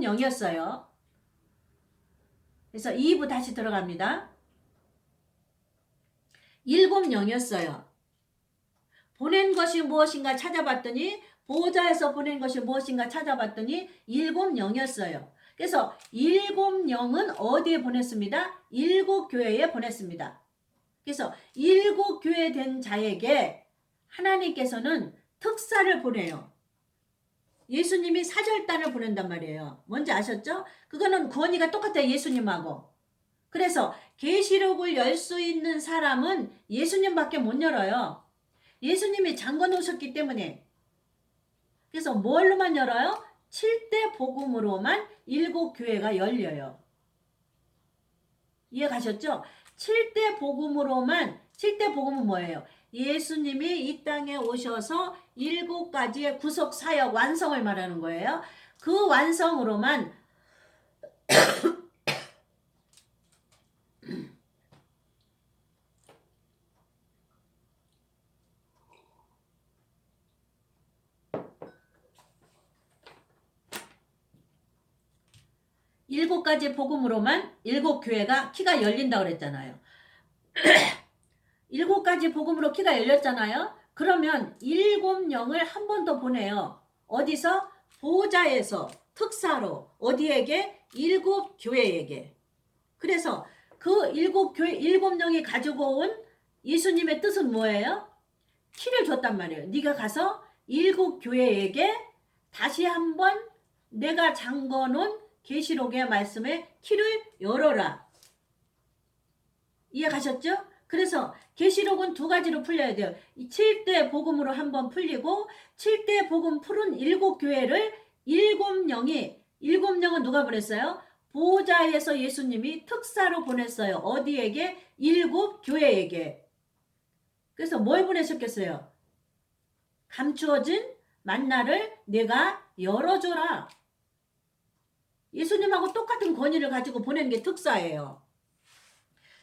0이었어요. 그래서 2부 다시 들어갑니다. 0이었어요. 보낸 것이 무엇인가 찾아봤더니 보호자에서 보낸 것이 무엇인가 찾아봤더니 0이었어요. 그래서 0은 어디에 보냈습니다? 7교회에 보냈습니다. 그래서 7교회 된 자에게 하나님께서는 특사를 보내요. 예수님이 사절단을 보낸단 말이에요. 뭔지 아셨죠? 그거는 권위가 똑같아요. 예수님하고. 그래서 계시록을 열 수 있는 사람은 예수님밖에 못 열어요. 예수님이 잠궈 놓으셨기 때문에. 그래서 뭘로만 열어요? 7대 복음으로만 7교회가 열려요. 이해 가셨죠? 7대 복음으로만. 7대 복음은 뭐예요? 예수님이 이 땅에 오셔서 7가지의 구속 사역 완성을 말하는 거예요. 그 완성으로만 7가지 복음으로만 7교회가 키가 열린다고 그랬잖아요. 7가지 복음으로 키가 열렸잖아요. 그러면 7영을 한 번 더 보내요. 어디서? 보호자에서 특사로. 어디에게? 7교회에게. 그래서 그 7영이 가지고 온 예수님의 뜻은 뭐예요? 키를 줬단 말이에요. 네가 가서 7교회에게 다시 한번 내가 잠궈놓은 계시록의 말씀에 키를 열어라. 이해 가셨죠? 그래서 계시록은 2가지로 풀려야 돼요. 7대 복음으로 한번 풀리고 7대 복음 푸른 7교회를 7영은 누가 보냈어요? 보호자에서 예수님이 특사로 보냈어요. 어디에게? 7교회에게. 그래서 뭘 보내셨겠어요? 감추어진 만나를 내가 열어줘라. 예수님하고 똑같은 권위를 가지고 보내는 게 특사예요.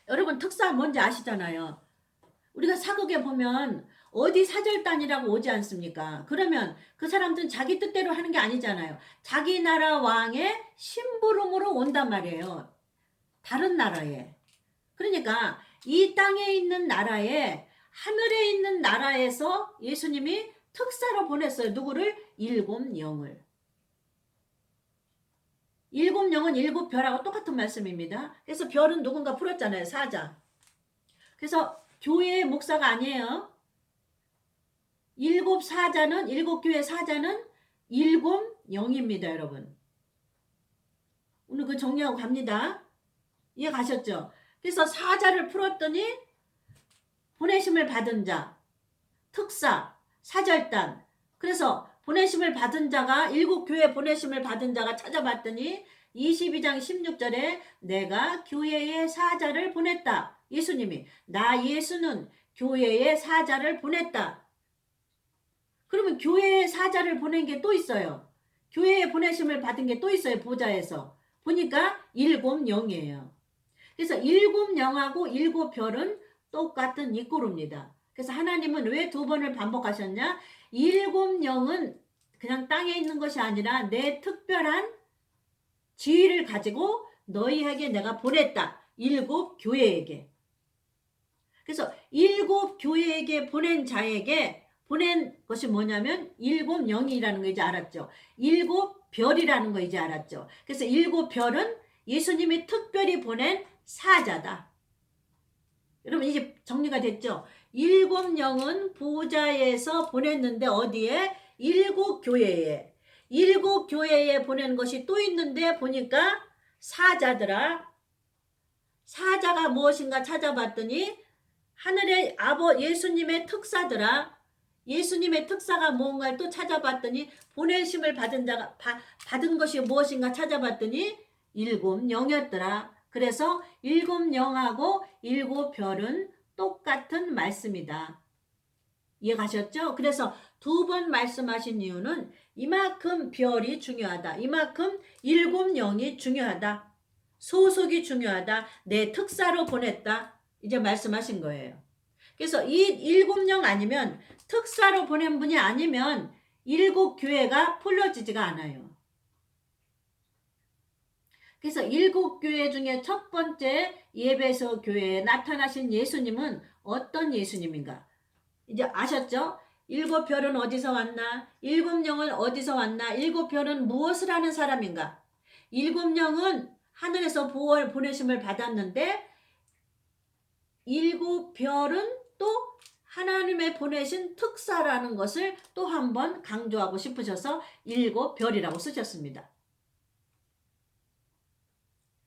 여러분 특사 뭔지 아시잖아요. 우리가 사극에 보면 어디 사절단이라고 오지 않습니까? 그러면 그 사람들은 자기 뜻대로 하는 게 아니잖아요. 자기 나라 왕의 심부름으로 온단 말이에요. 다른 나라에. 그러니까 이 땅에 있는 나라에, 하늘에 있는 나라에서 예수님이 특사로 보냈어요. 누구를? 7영을. 7영은 7별하고 똑같은 말씀입니다. 그래서 별은 누군가 풀었잖아요. 사자. 그래서 교회의 목사가 아니에요. 7교회 사자는 7영입니다. 여러분. 오늘 그 정리하고 갑니다. 이해 가셨죠? 그래서 사자를 풀었더니 보내심을 받은 자, 특사, 사절단. 그래서 보내심을 받은 자가 7교회 보내심을 받은 자가 찾아봤더니 22장 16절에 내가 교회에 사자를 보냈다. 예수님이 나 예수는 교회에 사자를 보냈다. 그러면 교회에 사자를 보낸 게 또 있어요. 교회에 보내심을 받은 게 또 있어요. 보좌에서. 보니까 7영이에요. 그래서 7영하고 7별은 똑같은 이꼬르입니다. 그래서 하나님은 왜 2번을 반복하셨냐? 7영은 그냥 땅에 있는 것이 아니라 내 특별한 지위를 가지고 너희에게 내가 보냈다. 7교회에게. 그래서 7교회에게 보낸 자에게 보낸 것이 뭐냐면 7영이라는 거 이제 알았죠. 7별이라는 거 이제 알았죠. 그래서 7별은 예수님이 특별히 보낸 사자다. 여러분 이제 정리가 됐죠? 7영은 보좌에서 보냈는데 어디에? 7교회에. 7교회에 보낸 것이 또 있는데 보니까 사자더라. 사자가 무엇인가 찾아봤더니 하늘의 예수님의 특사더라. 예수님의 특사가 무언가를 또 찾아봤더니 보내심을 받은 것이 무엇인가 찾아봤더니 7영이었더라. 그래서 7영하고 7별은 똑같은 말씀이다. 이해 가셨죠? 그래서 2번 말씀하신 이유는 이만큼 별이 중요하다. 이만큼 7영이 중요하다. 소속이 중요하다. 내 특사로 보냈다. 이제 말씀하신 거예요. 그래서 이 7영 아니면 특사로 보낸 분이 아니면 7교회가 풀려지지가 않아요. 그래서 일곱 교회 중에 첫 번째 예배소 교회에 나타나신 예수님은 어떤 예수님인가? 이제 아셨죠? 일곱 별은 어디서 왔나? 일곱 영은 어디서 왔나? 일곱 별은 무엇을 하는 사람인가? 일곱 영은 하늘에서 보내심을 받았는데 일곱 별은 또 하나님의 보내신 특사라는 것을 또 한 번 강조하고 싶으셔서 일곱 별이라고 쓰셨습니다.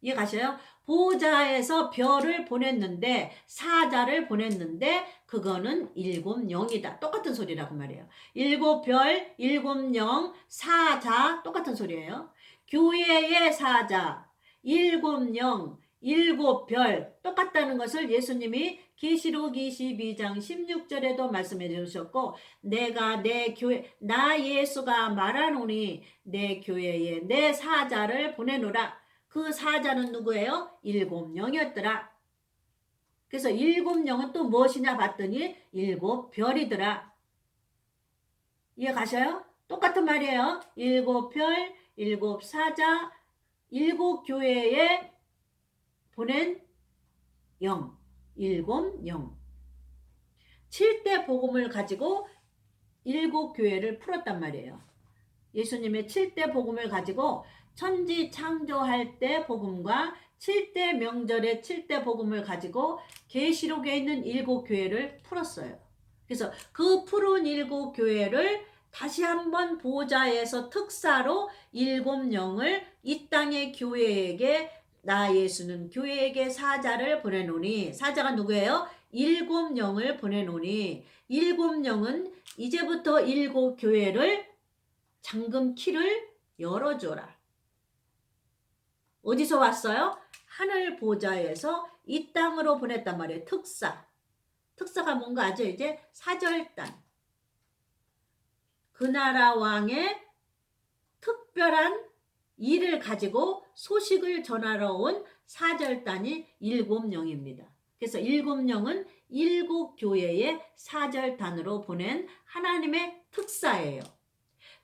이해가셔요? 보좌에서 별을 보냈는데 사자를 보냈는데 그거는 일곱 영이다. 똑같은 소리라고 말이에요. 일곱 별, 일곱 영, 사자 똑같은 소리예요. 교회의 사자, 일곱 영, 일곱 별 똑같다는 것을 예수님이 계시록 22장 16절에도 말씀해 주셨고 내가 내 교회 나 예수가 말하노니 내 교회에 내 사자를 보내노라. 그 사자는 누구예요? 일곱 영이었더라. 그래서 일곱 영은 또 무엇이냐 봤더니 일곱 별이더라. 이해 가셔요? 똑같은 말이에요. 일곱 별, 일곱 사자, 일곱 교회에 보낸 영, 일곱 영. 7대 복음을 가지고 일곱 교회를 풀었단 말이에요. 예수님의 7대 복음을 가지고 천지 창조할 때 복음과 7대 명절의 7대 복음을 가지고 계시록에 있는 일곱 교회를 풀었어요. 그래서 그 푸른 일곱 교회를 다시 한번 보좌에서 특사로 일곱 영을 이 땅의 교회에게 나 예수는 교회에게 사자를 보내노니 사자가 누구예요? 일곱 영을 보내노니 일곱 영은 이제부터 일곱 교회를 잠금 키를 열어줘라. 어디서 왔어요? 하늘 보좌에서 이 땅으로 보냈단 말이에요. 특사. 특사가 뭔가 아죠? 이제 사절단. 그 나라 왕의 특별한 일을 가지고 소식을 전하러 온 사절단이 일곱 영입니다. 그래서 일곱 영은 일곱 교회의 사절단으로 보낸 하나님의 특사예요.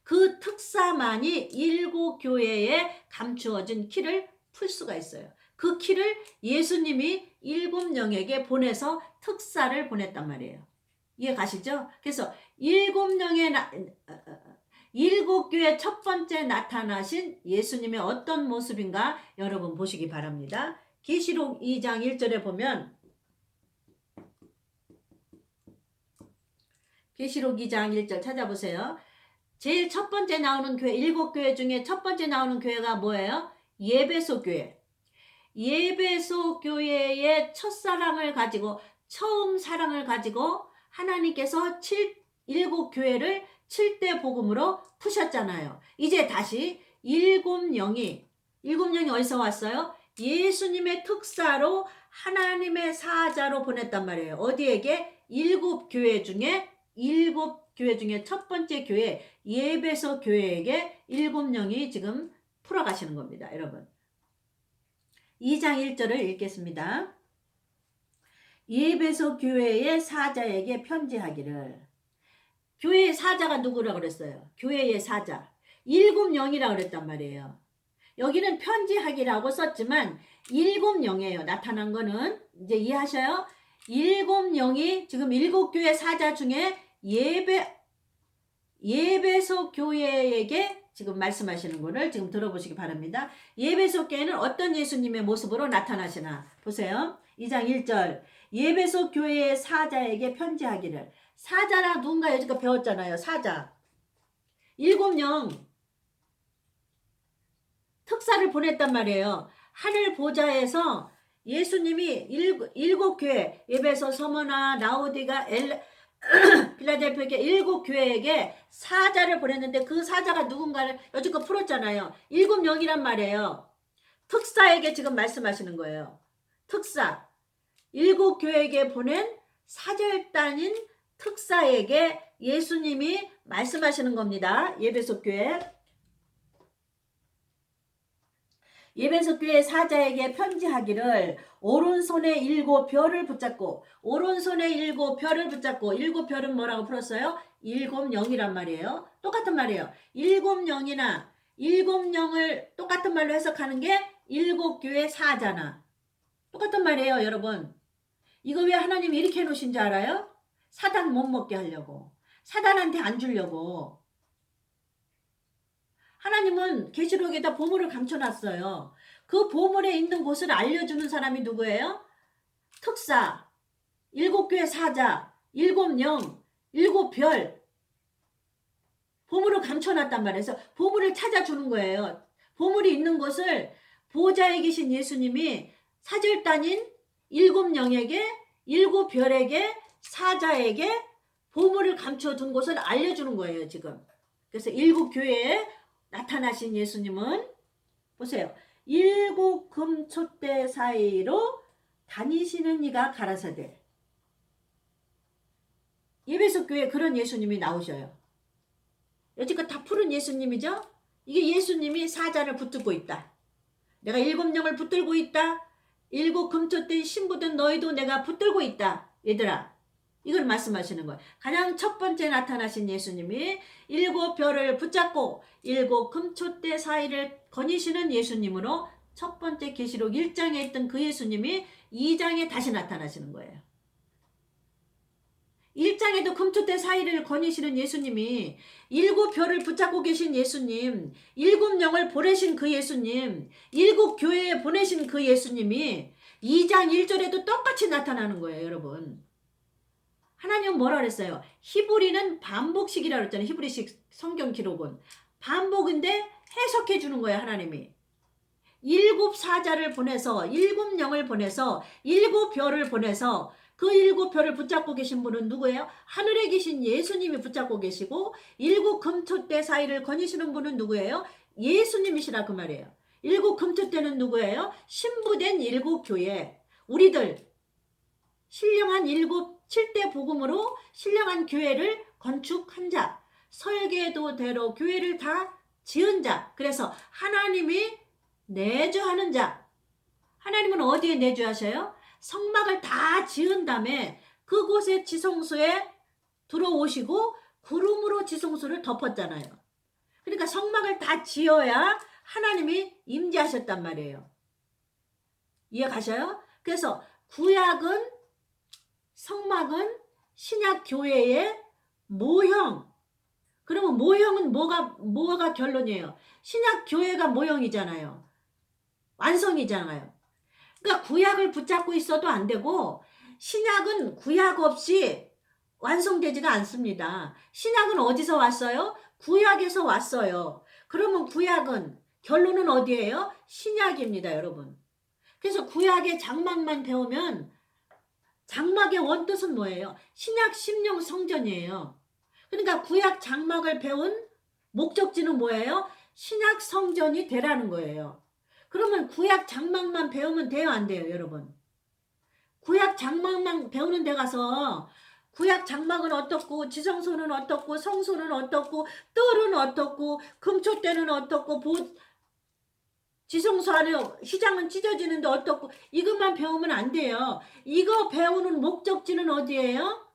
그 특사만이 일곱 교회에 감추어진 키를 풀 수가 있어요. 그 키를 예수님이 일곱 영에게 보내서 특사를 보냈단 말이에요. 이해 가시죠? 그래서 일곱 교회 첫 번째 나타나신 예수님의 어떤 모습인가 여러분 보시기 바랍니다. 계시록 2장 1절에 보면 계시록 2장 1절 찾아보세요. 제일 첫 번째 나오는 교회, 일곱 교회 중에 첫 번째 나오는 교회가 뭐예요? 예배소 교회. 예배소 교회의 첫사랑을 가지고 처음 사랑을 가지고 하나님께서 일곱 교회를 7대 복음으로 푸셨잖아요. 이제 다시 일곱 영이 어디서 왔어요? 예수님의 특사로 하나님의 사자로 보냈단 말이에요. 어디에게? 일곱 교회 중에 첫 번째 교회 예배소 교회에게 일곱 영이 지금 풀어가시는 겁니다. 여러분 2장 1절을 읽겠습니다. 예배소 교회의 사자에게 편지하기를. 교회의 사자가 누구라고 그랬어요? 교회의 사자 일곱 영이라고 그랬단 말이에요. 여기는 편지하기라고 썼지만 일곱 영이에요. 나타난 거는 이제 이해하셔요? 일곱 영이 지금 일곱 교회 사자 중에 예배소 교회에게 지금 말씀하시는 거를 지금 들어보시기 바랍니다. 예배소 교회는 어떤 예수님의 모습으로 나타나시나 보세요. 2장 1절 예배소 교회의 사자에게 편지하기를. 사자라 누군가 여지껏 배웠잖아요. 사자 일곱 영 특사를 보냈단 말이에요. 하늘 보좌에서 예수님이 일곱 교회 에베소, 서머나, 라오디가, 필라델피아에게 일곱 교회에게 사자를 보냈는데 그 사자가 누군가를 여지껏 풀었잖아요. 일곱 영이란 말이에요. 특사에게 지금 말씀하시는 거예요. 특사 일곱 교회에게 보낸 사절단인 특사에게 예수님이 말씀하시는 겁니다. 예배소 교회 사자에게 편지하기를 오른손에 일곱 별을 붙잡고 일곱 별은 뭐라고 풀었어요? 일곱 영이란 말이에요. 똑같은 말이에요. 일곱 영이나 일곱 영을 똑같은 말로 해석하는 게 일곱 교회 사자나. 똑같은 말이에요, 여러분. 이거 왜 하나님이 이렇게 해놓으신 줄 알아요? 사단 못 먹게 하려고. 사단한테 안 주려고. 하나님은 계시록에다 보물을 감춰놨어요. 그 보물에 있는 곳을 알려주는 사람이 누구예요? 특사, 일곱 교회 사자, 일곱 영, 일곱 별. 보물을 감춰놨단 말이에요. 그래서 보물을 찾아주는 거예요. 보물이 있는 곳을 보좌에 계신 예수님이 사절단인 일곱 영에게, 일곱 별에게, 사자에게 보물을 감춰둔 곳을 알려주는 거예요, 지금. 그래서 일곱 교회에 나타나신 예수님은 보세요. 일곱 금촛대 사이로 다니시는 이가 가라사대. 예배석 교회에 그런 예수님이 나오셔요. 여지껏 다 푸른 예수님이죠? 이게 예수님이 사자를 붙들고 있다. 내가 일곱 영을 붙들고 있다. 일곱 금촛대 신부된 너희도 내가 붙들고 있다. 얘들아, 이걸 말씀하시는 거예요. 가장 첫 번째 나타나신 예수님이 일곱 별을 붙잡고 일곱 금촛대 사이를 거니시는 예수님으로 첫 번째 계시록 1장에 있던 그 예수님이 2장에 다시 나타나시는 거예요. 1장에도 금촛대 사이를 거니시는 예수님이, 일곱 별을 붙잡고 계신 예수님, 일곱 영을 보내신 그 예수님, 일곱 교회에 보내신 그 예수님이 2장 1절에도 똑같이 나타나는 거예요, 여러분. 하나님은 뭐라 그랬어요? 히브리는 반복식이라고 그랬잖아요. 히브리식 성경 기록은. 반복인데 해석해 주는 거예요, 하나님이. 일곱 사자를 보내서, 일곱 영을 보내서, 일곱 별을 보내서 그 일곱 별을 붙잡고 계신 분은 누구예요? 하늘에 계신 예수님이 붙잡고 계시고, 일곱 금촛대 사이를 거니시는 분은 누구예요? 예수님이시라 그 말이에요. 일곱 금촛대는 누구예요? 신부된 일곱 교회. 우리들 신령한 일곱 7대 복음으로 신령한 교회를 건축한 자, 설계도대로 교회를 다 지은 자. 그래서 하나님이 내주하는 자. 하나님은 어디에 내주하셔요? 성막을 다 지은 다음에 그곳에 지성소에 들어오시고 구름으로 지성소를 덮었잖아요. 그러니까 성막을 다 지어야 하나님이 임재하셨단 말이에요. 이해 가셔요? 그래서 구약은, 성막은 신약 교회의 모형. 그러면 모형은 뭐가 결론이에요? 신약 교회가 모형이잖아요. 완성이잖아요. 그러니까 구약을 붙잡고 있어도 안 되고, 신약은 구약 없이 완성되지가 않습니다. 신약은 어디서 왔어요? 구약에서 왔어요. 그러면 구약은 결론은 어디예요? 신약입니다, 여러분. 그래서 구약의 장막만 배우면, 장막의 원뜻은 뭐예요? 신약 심령 성전이에요. 그러니까 구약 장막을 배운 목적지는 뭐예요? 신약 성전이 되라는 거예요. 그러면 구약 장막만 배우면 돼요, 안 돼요, 여러분? 구약 장막만 배우는 데 가서 구약 장막은 어떻고, 지성소는 어떻고, 성소는 어떻고, 뜰은 어떻고, 금초대는 어떻고, 지성소 안에 휘장은 찢어지는데 어떻고, 이것만 배우면 안 돼요. 이거 배우는 목적지는 어디예요?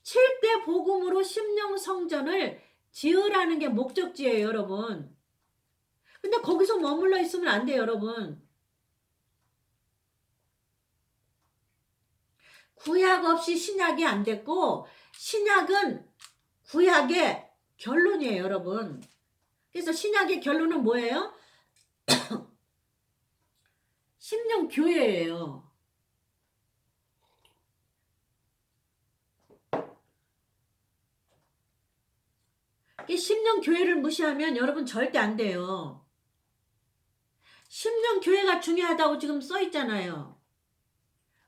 7대 복음으로 심령 성전을 지으라는 게 목적지예요, 여러분. 근데 거기서 머물러 있으면 안 돼요, 여러분. 구약 없이 신약이 안 됐고, 신약은 구약의 결론이에요, 여러분. 그래서 신약의 결론은 뭐예요? 심령 교회예요. 심령 교회를 무시하면 여러분 절대 안 돼요. 심령 교회가 중요하다고 지금 써 있잖아요.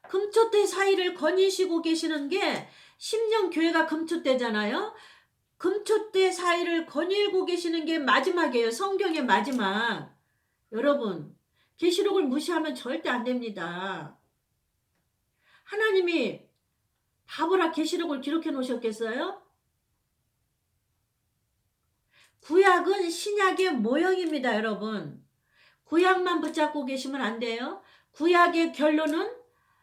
금초대 사이를 거니시고 계시는 게 심령 교회가 금초대잖아요. 금초대 사이를 거닐고 계시는 게 마지막이에요. 성경의 마지막. 여러분, 계시록을 무시하면 절대 안 됩니다. 하나님이 바보라 계시록을 기록해 놓으셨겠어요? 구약은 신약의 모형입니다, 여러분. 구약만 붙잡고 계시면 안 돼요. 구약의 결론은,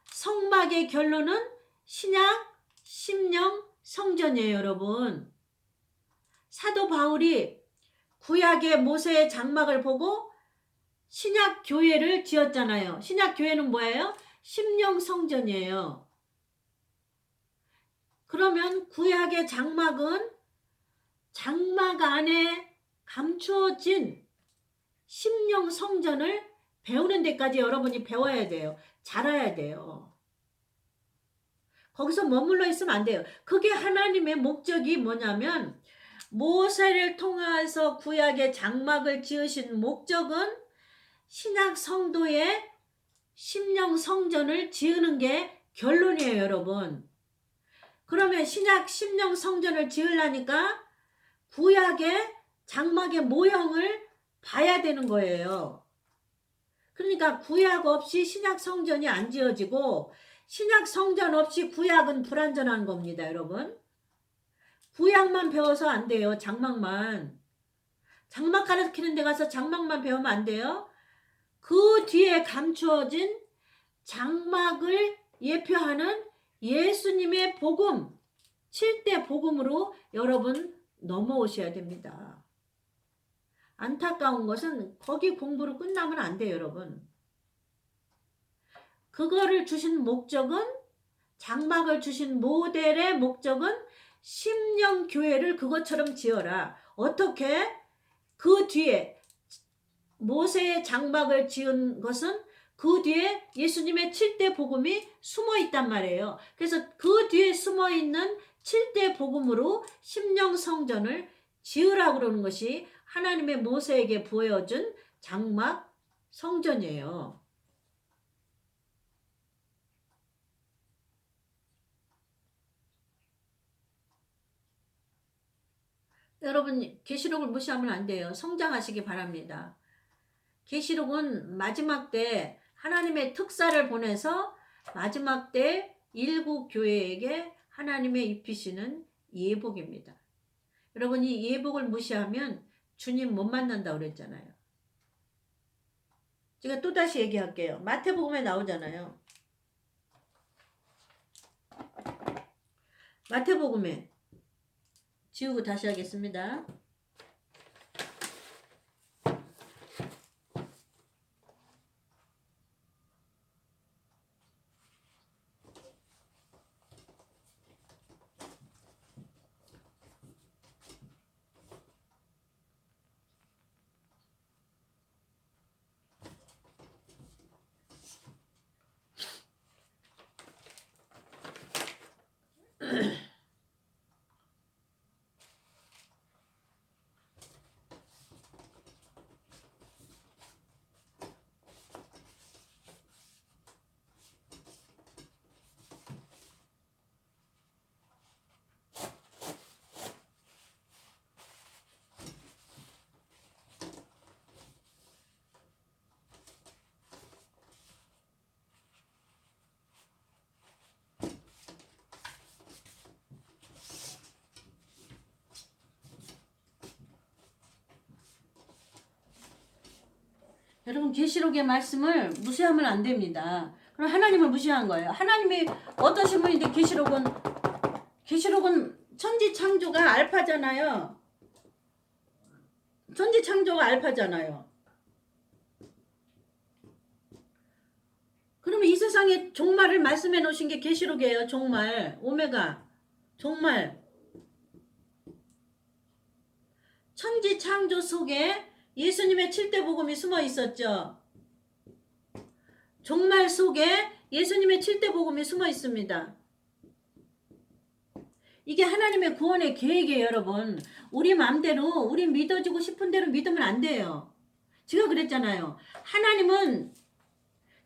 성막의 결론은 신약, 심령, 성전이에요, 여러분. 사도 바울이 구약의 모세의 장막을 보고 신약 교회를 지었잖아요. 신약 교회는 뭐예요? 심령 성전이에요. 그러면 구약의 장막은 장막 안에 감추어진 심령 성전을 배우는 데까지 여러분이 배워야 돼요. 잘해야 돼요. 거기서 머물러 있으면 안 돼요. 그게 하나님의 목적이 뭐냐면 모세를 통해서 구약의 장막을 지으신 목적은 신약 성도의 심령 성전을 지으는 게 결론이에요, 여러분. 그러면 신약 심령 성전을 지으려니까 구약의 장막의 모형을 봐야 되는 거예요. 그러니까 구약 없이 신약 성전이 안 지어지고 신약 성전 없이 구약은 불완전한 겁니다, 여러분. 구약만 배워서 안 돼요, 장막만. 장막 가르치는 데 가서 장막만 배우면 안 돼요. 그 뒤에 감추어진 장막을 예표하는 예수님의 복음, 7대 복음으로 여러분 넘어오셔야 됩니다. 안타까운 것은 거기 공부로 끝나면 안 돼요, 여러분. 그거를 주신 목적은, 장막을 주신 모델의 목적은 심령 교회를 그것처럼 지어라. 어떻게? 그 뒤에 모세의 장막을 지은 것은 그 뒤에 예수님의 7대 복음이 숨어 있단 말이에요. 그래서 그 뒤에 숨어 있는 7대 복음으로 심령 성전을 지으라고 그러는 것이 하나님의 모세에게 보여준 장막 성전이에요. 여러분, 계시록을 무시하면 안 돼요. 성장하시기 바랍니다. 계시록은 마지막 때 하나님의 특사를 보내서 마지막 때 일곱 교회에게 하나님의 입히시는 예복입니다. 여러분, 이 예복을 무시하면 주님 못 만난다고 그랬잖아요. 제가 또다시 얘기할게요. 마태복음에 나오잖아요. 마태복음에 지우고 다시 하겠습니다. 여러분, 계시록의 말씀을 무시하면 안 됩니다. 그럼 하나님을 무시한 거예요. 하나님이 어떠신 분인데 계시록은 천지창조가 알파잖아요. 천지창조가 알파잖아요. 그러면 이 세상에 종말을 말씀해 놓으신 게 계시록이에요. 종말, 오메가, 종말. 천지창조 속에 예수님의 7대 복음이 숨어 있었죠. 종말 속에 예수님의 7대 복음이 숨어 있습니다. 이게 하나님의 구원의 계획이에요, 여러분. 우리 마음대로, 우리 믿어지고 싶은 대로 믿으면 안 돼요. 제가 그랬잖아요. 하나님은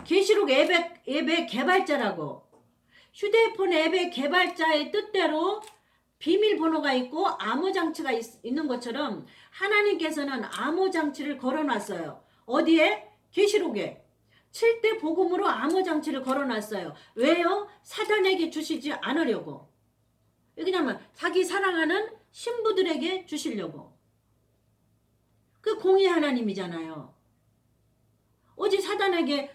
계시록 앱의 개발자라고. 휴대폰 앱의 개발자의 뜻대로 비밀번호가 있고 암호장치가 있는 것처럼 하나님께서는 암호장치를 걸어놨어요. 어디에? 계시록에. 7대 복음으로 암호장치를 걸어놨어요. 왜요? 사단에게 주시지 않으려고. 왜냐면 자기 사랑하는 신부들에게 주시려고. 그 공의 하나님이잖아요. 오직 사단에게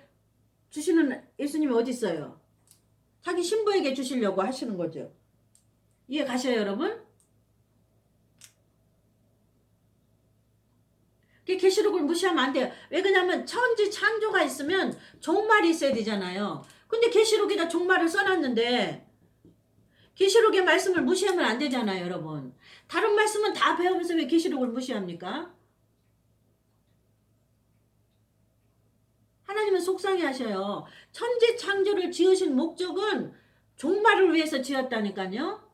주시는 예수님이 어디 있어요? 자기 신부에게 주시려고 하시는 거죠. 이해 가셔요, 여러분? 계시록을 무시하면 안 돼요. 왜 그러냐면 천지 창조가 있으면 종말이 있어야 되잖아요. 근데 계시록에다 종말을 써놨는데 계시록의 말씀을 무시하면 안 되잖아요, 여러분. 다른 말씀은 다 배우면서 왜 계시록을 무시합니까? 하나님은 속상해하셔요. 천지 창조를 지으신 목적은 종말을 위해서 지었다니까요.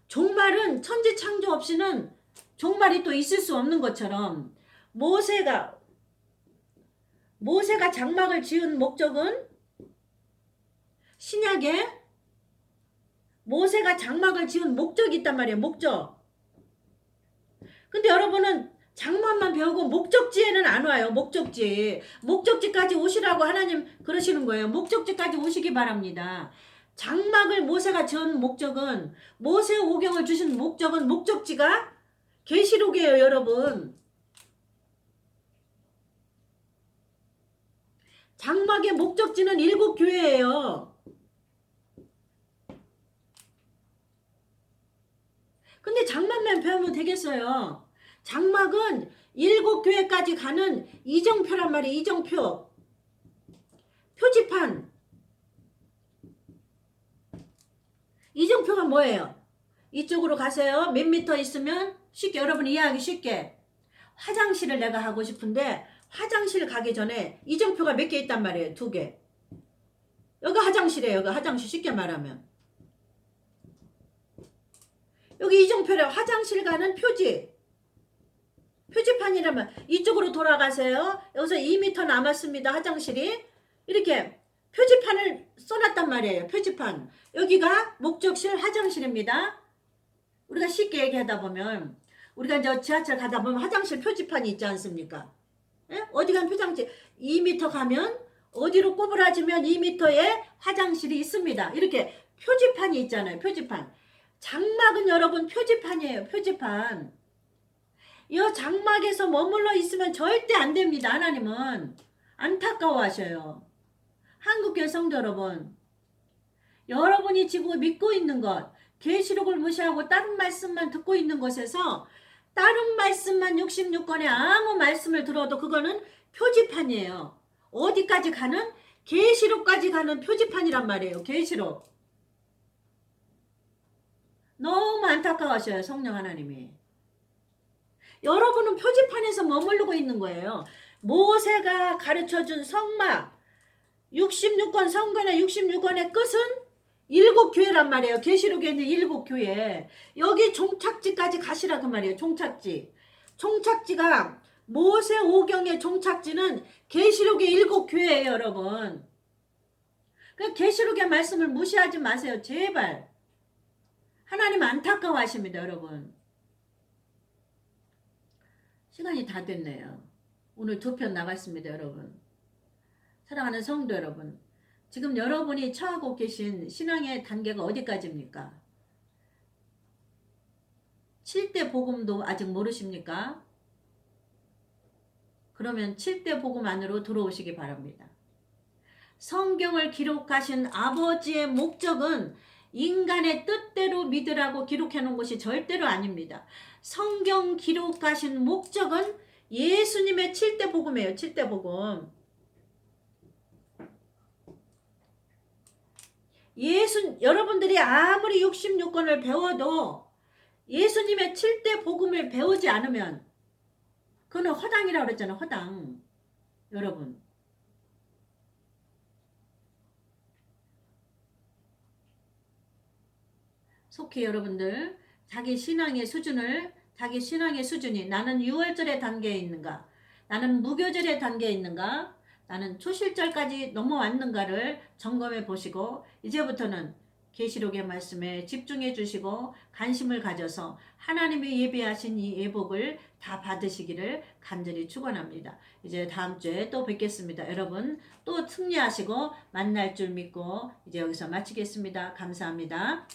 종말은 천지 창조 없이는 종말이 또 있을 수 없는 것처럼 모세가 장막을 지은 목적은 신약에 모세가 장막을 지은 목적이 있단 말이에요. 목적. 근데 여러분은 장막만 배우고 목적지에는 안 와요. 목적지까지 오시라고 하나님 그러시는 거예요. 목적지까지 오시기 바랍니다. 장막을 모세가 지은 목적은 모세 오경을 주신 목적은 목적지가 계시록이에요, 여러분. 장막의 목적지는 7교회예요. 근데 장막만 배우면 되겠어요. 장막은 7교회까지 가는 이정표란 말이에요. 이정표. 표지판. 이정표가 뭐예요? 이쪽으로 가세요. 몇 미터 있으면 쉽게 여러분 이해하기 쉽게. 화장실을 내가 하고 싶은데 화장실 가기 전에 이정표가 몇 개 있단 말이에요. 2개. 여기 화장실이에요. 여기 화장실 쉽게 말하면. 여기 이정표래. 화장실 가는 표지. 표지판이라면 이쪽으로 돌아가세요. 여기서 2m 남았습니다. 화장실이. 이렇게 표지판을 써놨단 말이에요. 표지판. 여기가 목적실 화장실입니다. 우리가 쉽게 얘기하다 보면 우리가 이제 지하철 가다 보면 화장실 표지판이 있지 않습니까? 예? 어디 가면 화장실 2m 가면 어디로 꼬부라지면 2m에 화장실이 있습니다. 이렇게 표지판이 있잖아요. 표지판. 장막은 여러분 표지판이에요. 표지판. 이 장막에서 머물러 있으면 절대 안 됩니다. 하나님은 안타까워하셔요. 한국교회 성도 여러분, 여러분이 지금 믿고 있는 것, 계시록을 무시하고 다른 말씀만 듣고 있는 것에서 다른 말씀만 66권의 아무 말씀을 들어도 그거는 표지판이에요. 어디까지 가는? 계시록까지 가는 표지판이란 말이에요. 계시록. 너무 안타까워하셔요. 성령 하나님이. 여러분은 표지판에서 머무르고 있는 거예요. 모세가 가르쳐준 성막 66권 성전의 66권의 끝은 7교회란 말이에요. 계시록에 있는 7교회. 여기 종착지까지 가시라 그 말이에요. 종착지가 모세 오경의 종착지는 계시록의 7교회예요. 여러분. 그 계시록의 말씀을 무시하지 마세요. 제발. 하나님 안타까워하십니다. 여러분. 시간이 다 됐네요. 오늘 2편 나갔습니다. 여러분. 사랑하는 성도 여러분. 지금 여러분이 처하고 계신 신앙의 단계가 어디까지입니까? 7대 복음도 아직 모르십니까? 그러면 7대 복음 안으로 들어오시기 바랍니다. 성경을 기록하신 아버지의 목적은 인간의 뜻대로 믿으라고 기록해 놓은 것이 절대로 아닙니다. 성경 기록하신 목적은 예수님의 7대 복음이에요. 7대 복음. 여러분들이 아무리 66권을 배워도 예수님의 7대 복음을 배우지 않으면 그거는 허당이라고 그랬잖아요. 허당. 여러분. 속히 여러분들 자기 신앙의 수준이 나는 6월절의 단계에 있는가? 나는 무교절의 단계에 있는가? 나는 초실절까지 넘어왔는가를 점검해 보시고 이제부터는 계시록의 말씀에 집중해 주시고 관심을 가져서 하나님이 예비하신 이 예복을 다 받으시기를 간절히 축원합니다. 이제 다음 주에 또 뵙겠습니다. 여러분 또 승리하시고 만날 줄 믿고 이제 여기서 마치겠습니다. 감사합니다.